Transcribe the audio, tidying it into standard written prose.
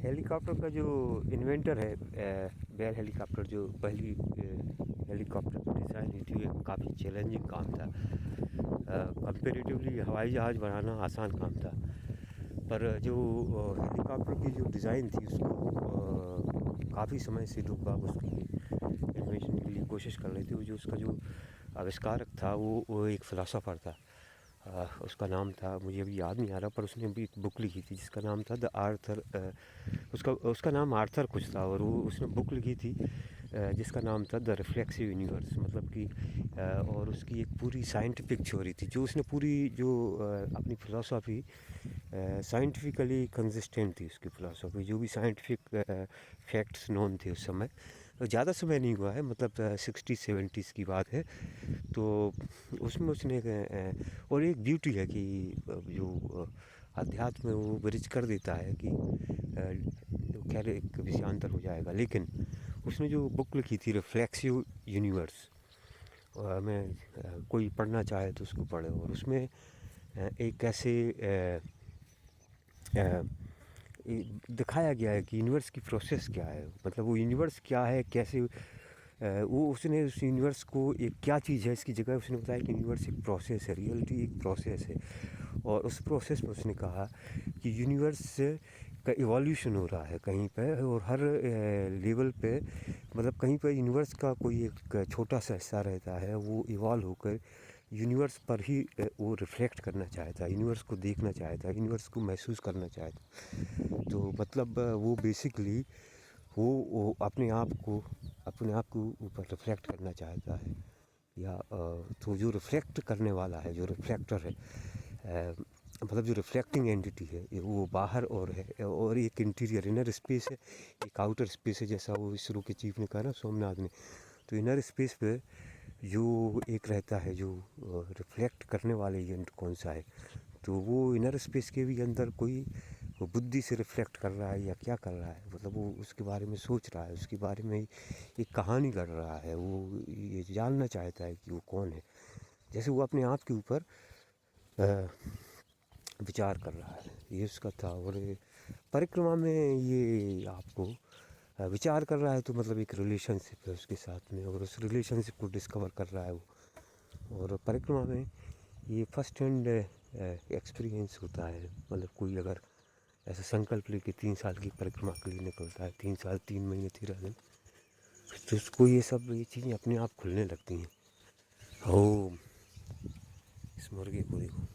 Helicopter का जो inventor है बेयर हेलीकॉप्टर, जो पहली हेलीकॉप्टर की डिज़ाइन हुई थी, ये काफ़ी चैलेंजिंग काम था। कंपेरेटिवली हवाई जहाज़ बनाना आसान काम था, पर जो हेलीकॉप्टर की जो डिज़ाइन थी उसको काफ़ी समय से लोग उसकी इन्वेंशन के लिए कोशिश कर रहे थे। जो उसका जो आविष्कारक था वो एक फ़िलासफ़र था। उसका नाम था, मुझे अभी याद नहीं आ रहा, पर उसने अभी एक बुक लिखी थी जिसका नाम था द आर्थर, उसका नाम आर्थर कुछ था, और वो उसने बुक लिखी थी जिसका नाम था द रिफ्लेक्सिव यूनिवर्स। मतलब कि और उसकी एक पूरी साइंटिफिक थ्योरी थी, जो उसने पूरी जो अपनी फ़िलासफ़ी साइंटिफिकली कंसिस्टेंट थी। उसकी फ़िलासफ़ी जो भी साइंटिफिक फैक्ट्स नोन थे उस समय, ज़्यादा समय नहीं हुआ है, मतलब 60-70s की बात है। तो उसमें उसने और एक ब्यूटी है कि जो अध्यात्म में वो ब्रिज कर देता है कि खैर एक विषयांतर हो जाएगा, लेकिन उसने जो बुक लिखी थी रिफ्लेक्सिव यूनिवर्स, में कोई पढ़ना चाहे तो उसको पढ़े। और उसमें एक ऐसे दिखाया गया है कि यूनिवर्स की प्रोसेस क्या है, मतलब वो यूनिवर्स क्या है, कैसे वो उसने उस यूनिवर्स को एक क्या चीज़ है इसकी जगह उसने बताया कि यूनिवर्स एक प्रोसेस है, रियलिटी एक प्रोसेस है। और उस प्रोसेस में उसने कहा कि यूनिवर्स का इवोल्यूशन हो रहा है कहीं पे, और हर लेवल पे, मतलब कहीं पे यूनिवर्स का कोई एक छोटा सा हिस्सा रहता है, वो इवॉल्व होकर यूनिवर्स पर ही वो रिफ्लेक्ट करना चाहता है, यूनिवर्स को देखना चाहता है, यूनिवर्स को महसूस करना चाहता है। तो मतलब वो बेसिकली वो अपने आप को ऊपर रिफ्लेक्ट करना चाहता है, या तो जो रिफ्लेक्ट करने वाला है, जो रिफ्लेक्टर है, मतलब जो रिफ्लेक्टिंग एंटिटी है, वो बाहर और है, और एक इंटीरियर इनर स्पेस है, एक आउटर स्पेस है, जैसा वो इसरो के चीफ ने कहा ना, सोमनाथ ने। तो इनर स्पेस पे जो एक रहता है, जो रिफ्लेक्ट करने वाले एजेंट कौन सा है, तो वो इनर स्पेस के भी अंदर कोई वो बुद्धि से रिफ्लेक्ट कर रहा है या क्या कर रहा है, मतलब वो उसके बारे में सोच रहा है, उसके बारे में एक कहानी कर रहा है, वो ये जानना चाहता है कि वो कौन है, जैसे वो अपने आप के ऊपर विचार कर रहा है, ये उसका था। और परिक्रमा में ये आपको विचार कर रहा है, तो मतलब एक रिलेशनशिप है उसके साथ में, और उस रिलेशनशिप को डिस्कवर कर रहा है वो। और परिक्रमा में ये फर्स्ट हैंड एक्सपीरियंस होता है, मतलब कोई अगर ऐसा संकल्प लेके 3 साल की परिक्रमा के लिए निकलता है, 3 साल 3 महीने 13 दिन, तो उसको ये चीज़ें अपने आप खुलने लगती हैं। ओम, इस मुर्गे को देखो।